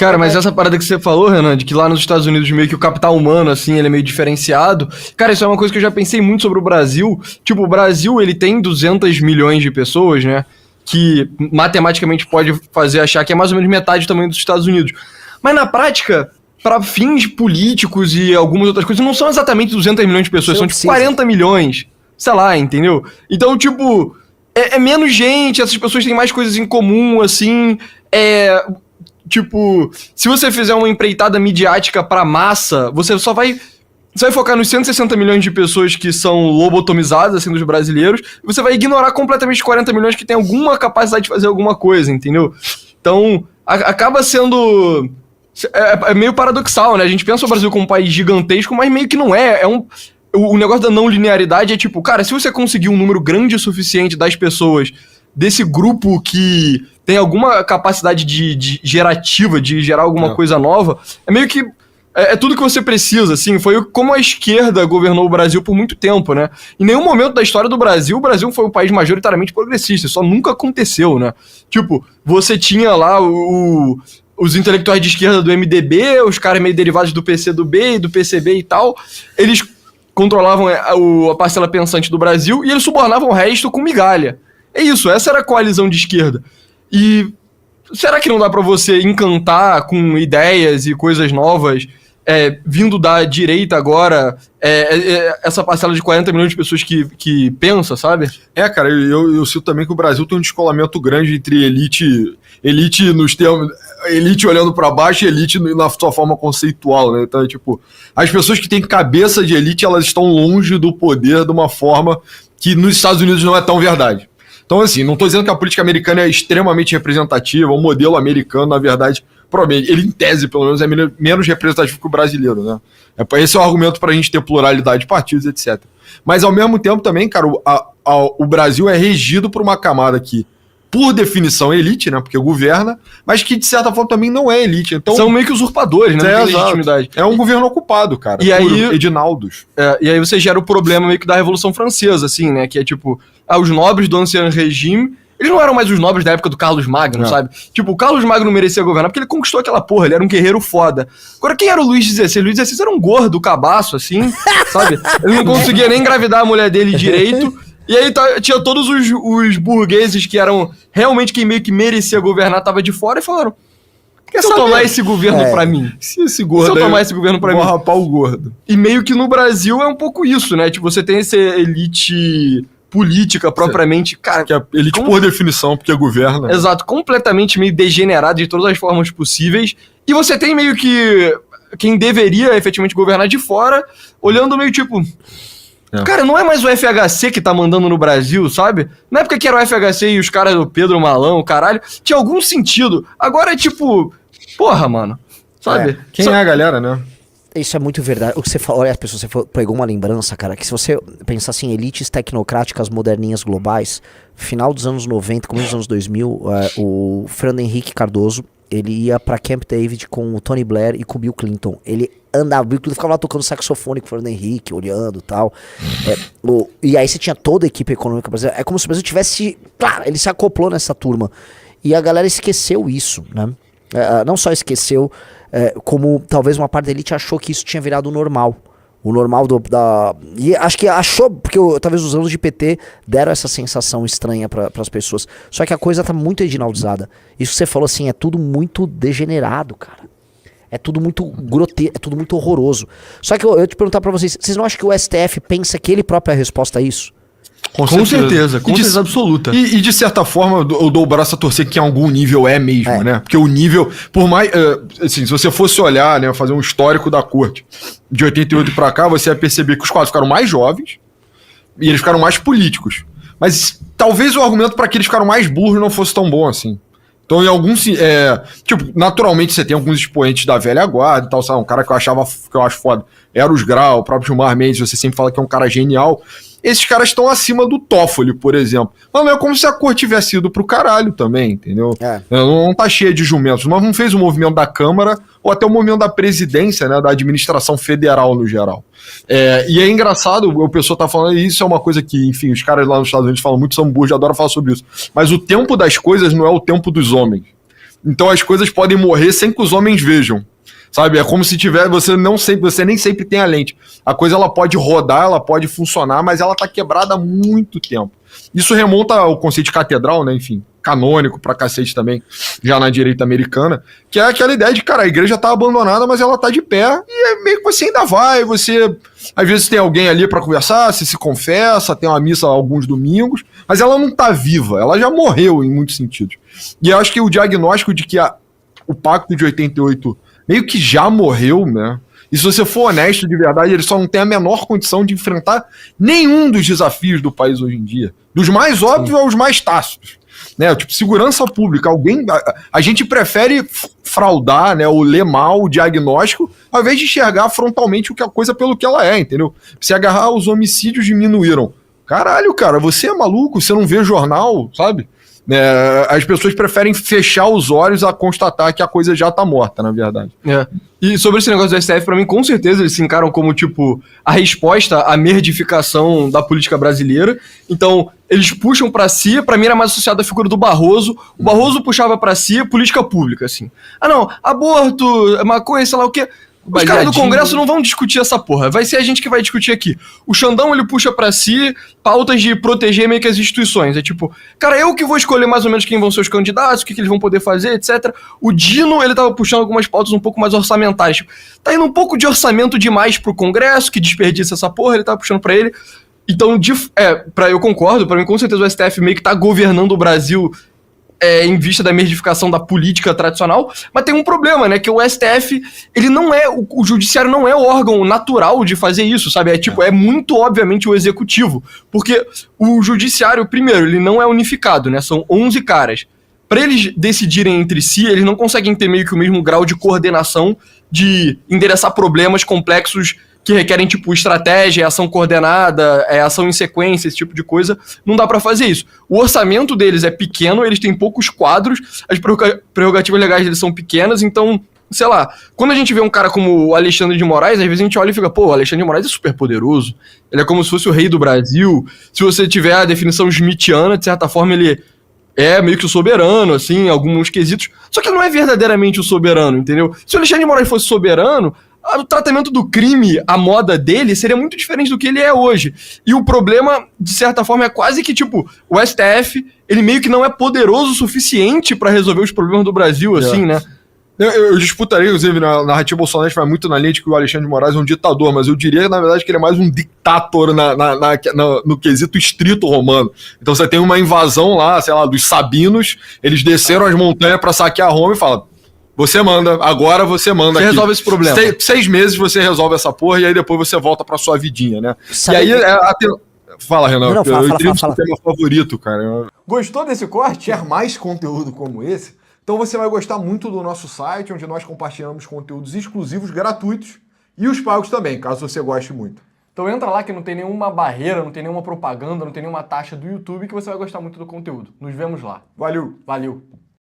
Cara, mas essa parada que você falou, Renan, de que lá nos Estados Unidos meio que o capital humano, assim, ele é meio diferenciado. Cara, isso é uma coisa que eu já pensei muito sobre o Brasil. Tipo, o Brasil, ele tem 200 milhões de pessoas, né? Que matematicamente pode fazer achar que é mais ou menos metade do tamanho dos Estados Unidos. Mas na prática, para fins políticos e algumas outras coisas, não são exatamente 200 milhões de pessoas, são tipo 40 milhões. Sei lá, entendeu? Então, tipo, é menos gente, essas pessoas têm mais coisas em comum, assim. Tipo, se você fizer uma empreitada midiática pra massa, você vai focar nos 160 milhões de pessoas que são lobotomizadas, assim, dos brasileiros, e você vai ignorar completamente os 40 milhões que têm alguma capacidade de fazer alguma coisa, entendeu? Então, acaba sendo... É meio paradoxal, né? A gente pensa o Brasil como um país gigantesco, mas meio que não é. O negócio da não linearidade é tipo, cara, se você conseguir um número grande o suficiente das pessoas desse grupo que tem alguma capacidade de gerativa, de gerar alguma coisa nova, é meio que... É tudo que você precisa, assim. Foi como a esquerda governou o Brasil por muito tempo, né? Em nenhum momento da história do Brasil, o Brasil foi um país majoritariamente progressista. Isso só nunca aconteceu, né? Tipo, você tinha lá os intelectuais de esquerda do MDB, os caras meio derivados do PCdoB e do PCB e tal. Eles controlavam a parcela pensante do Brasil e eles subornavam o resto com migalha. É isso, essa era a coalizão de esquerda. E será que não dá pra você encantar com ideias e coisas novas, vindo da direita agora, essa parcela de 40 milhões de pessoas que pensa, sabe? Cara, eu sinto também que o Brasil tem um descolamento grande entre elite nos termos... Elite olhando pra baixo e elite na sua forma conceitual, né? Então, tipo, as pessoas que têm cabeça de elite, elas estão longe do poder de uma forma que nos Estados Unidos não é tão verdade. Então, assim, não tô dizendo que a política americana é extremamente representativa, o modelo americano, na verdade, provavelmente, ele em tese, pelo menos, é menos representativo que o brasileiro, né? Esse é o argumento pra gente ter pluralidade de partidos, etc. Mas, ao mesmo tempo, também, cara, o Brasil é regido por uma camada que, por definição, é elite, né? Porque governa, mas que, de certa forma, também não é elite. Então, são meio que usurpadores, né? Não tem legitimidade. É um governo ocupado, cara. E aí, Edinaldos. E aí você gera o problema meio que da Revolução Francesa, assim, né? Que é tipo, os nobres do Ancien Regime, eles não eram mais os nobres da época do Carlos Magno, sabe? Tipo, o Carlos Magno merecia governar porque ele conquistou aquela porra, ele era um guerreiro foda. Agora, quem era o Luís XVI? Luís XVI era um gordo, cabaço, assim, sabe? Ele não conseguia nem engravidar a mulher dele direito. E aí tinha todos os burgueses que eram realmente quem meio que merecia governar, tava de fora e falaram: se eu tomar esse governo pra mim? Se eu tomar esse governo pra mim? Vou rapar o gordo. E meio que no Brasil é um pouco isso, né? Tipo, você tem essa elite política propriamente, cara... Que é elite por definição, porque governa. Exato, completamente meio degenerada de todas as formas possíveis. E você tem meio que quem deveria efetivamente governar de fora, olhando meio tipo... Cara, não é mais o FHC que tá mandando no Brasil, sabe? Na época que era o FHC e os caras do Pedro Malão, o caralho, tinha algum sentido. Agora é tipo... Porra, mano. Sabe? Quem é a galera, né? Isso é muito verdade. O que você falou, olha, as pessoas, você pegou uma lembrança, cara, que se você pensar assim, elites tecnocráticas moderninhas globais, final dos anos 90, começo dos anos 2000, o Fernando Henrique Cardoso, ele ia pra Camp David com o Tony Blair e com o Bill Clinton. Ele andava, o Bill Clinton ficava lá tocando saxofone com o Fernando Henrique, olhando e tal. E aí você tinha toda a equipe econômica brasileira. É como se o Brasil tivesse... Claro, ele se acoplou nessa turma. E a galera esqueceu isso, né? Não só esqueceu, como talvez uma parte da elite achou que isso tinha virado o normal. O normal E acho que achou, porque talvez os anos de PT deram essa sensação estranha para as pessoas. Só que a coisa tá muito edinaldizada. Isso que você falou assim, é tudo muito degenerado, cara. É tudo muito grotesco, é tudo muito horroroso. Só que eu ia te perguntar pra vocês não acham que o STF pensa que ele próprio é a resposta a isso? Com certeza absoluta. E de certa forma, eu dou o braço a torcer que em algum nível é mesmo, né? Porque o nível, por mais... assim, se você fosse olhar, né, fazer um histórico da corte de 88 pra cá, você ia perceber que os quadros ficaram mais jovens e eles ficaram mais políticos. Mas talvez o argumento pra que eles ficaram mais burros não fosse tão bom assim. Então, em alguns... tipo, naturalmente você tem alguns expoentes da velha guarda e tal, sabe? Um cara que eu acho foda era os Grau, o próprio Gilmar Mendes, você sempre fala que é um cara genial. Esses caras estão acima do Toffoli, por exemplo. Mas não é como se a cor tivesse ido pro caralho também, entendeu? Não tá cheia de jumentos. Nós não fez o movimento da Câmara ou até o movimento da presidência, né, da administração federal no geral. E é engraçado, o pessoal tá falando, e isso é uma coisa que, enfim, os caras lá nos Estados Unidos falam muito, são burros, adoram falar sobre isso. Mas o tempo das coisas não é o tempo dos homens. Então as coisas podem morrer sem que os homens vejam. Sabe? É como se tiver, você nem sempre tem a lente. A coisa ela pode rodar, ela pode funcionar, mas ela tá quebrada há muito tempo. Isso remonta ao conceito de catedral, né? Enfim, canônico pra cacete também, já na direita americana, que é aquela ideia de, cara, a igreja tá abandonada, mas ela tá de pé, e é meio que você ainda vai, você... Às vezes tem alguém ali pra conversar, se confessa, tem uma missa alguns domingos, mas ela não tá viva, ela já morreu em muitos sentidos. E eu acho que o diagnóstico de que o Pacto de 88 meio que já morreu, né? E se você for honesto de verdade, ele só não tem a menor condição de enfrentar nenhum dos desafios do país hoje em dia. Dos mais óbvios aos mais tácitos. Né? Tipo, segurança pública. A gente prefere fraudar, né, ou ler mal o diagnóstico, ao invés de enxergar frontalmente a coisa pelo que ela é, entendeu? Se agarrar, os homicídios diminuíram. Caralho, cara, você é maluco? Você não vê jornal, sabe? As pessoas preferem fechar os olhos a constatar que a coisa já tá morta, na verdade. E sobre esse negócio do STF, pra mim, com certeza, eles se encaram como, tipo, a resposta à merdificação da política brasileira. Então, eles puxam pra si, pra mim era mais associado à figura do Barroso. O Barroso puxava pra si política pública, assim. Ah, não, aborto, maconha, sei lá o quê. Os caras do Congresso não vão discutir essa porra. Vai ser a gente que vai discutir aqui. O Xandão, ele puxa pra si pautas de proteger meio que as instituições. É tipo, cara, eu que vou escolher mais ou menos quem vão ser os candidatos, o que eles vão poder fazer, etc. O Dino, ele tava puxando algumas pautas um pouco mais orçamentais. Tipo, tá indo um pouco de orçamento demais pro Congresso, que desperdiça essa porra, ele tava puxando pra ele. Então, eu concordo, pra mim com certeza o STF meio que tá governando o Brasil em vista da merdificação da política tradicional, mas tem um problema, né, que o STF, ele não é, o judiciário não é o órgão natural de fazer isso, sabe, é muito obviamente o executivo, porque o judiciário, primeiro, ele não é unificado, né, são 11 caras, para eles decidirem entre si, eles não conseguem ter meio que o mesmo grau de coordenação de endereçar problemas complexos que requerem, tipo, estratégia, ação coordenada, ação em sequência, esse tipo de coisa, não dá pra fazer isso. O orçamento deles é pequeno, eles têm poucos quadros, as prerrogativas legais deles são pequenas, então, sei lá, quando a gente vê um cara como o Alexandre de Moraes, às vezes a gente olha e fica, pô, o Alexandre de Moraes é super poderoso, ele é como se fosse o rei do Brasil, se você tiver a definição smithiana, de certa forma ele é meio que o soberano, assim, em alguns quesitos, só que ele não é verdadeiramente o soberano, entendeu? Se o Alexandre de Moraes fosse soberano, o tratamento do crime, a moda dele, seria muito diferente do que ele é hoje. E o problema, de certa forma, é quase que, tipo, o STF, ele meio que não é poderoso o suficiente pra resolver os problemas do Brasil, assim, né? Eu disputaria, inclusive, na narrativa bolsonarista vai muito na linha de que o Alexandre de Moraes é um ditador, mas eu diria, na verdade, que ele é mais um dictator no quesito estrito romano. Então você tem uma invasão lá, sei lá, dos sabinos, eles desceram as montanhas pra saquear Roma e falam, você manda, agora você manda você aqui. Resolve esse problema. 6 meses você resolve essa porra e aí depois você volta pra sua vidinha, né? Sabe e aí, fala, Renan, não, fala. o tema favorito, cara. Gostou desse corte? Quer mais conteúdo como esse? Então você vai gostar muito do nosso site, onde nós compartilhamos conteúdos exclusivos gratuitos e os pagos também, caso você goste muito. Então entra lá que não tem nenhuma barreira, não tem nenhuma propaganda, não tem nenhuma taxa do YouTube que você vai gostar muito do conteúdo. Nos vemos lá. Valeu! Valeu!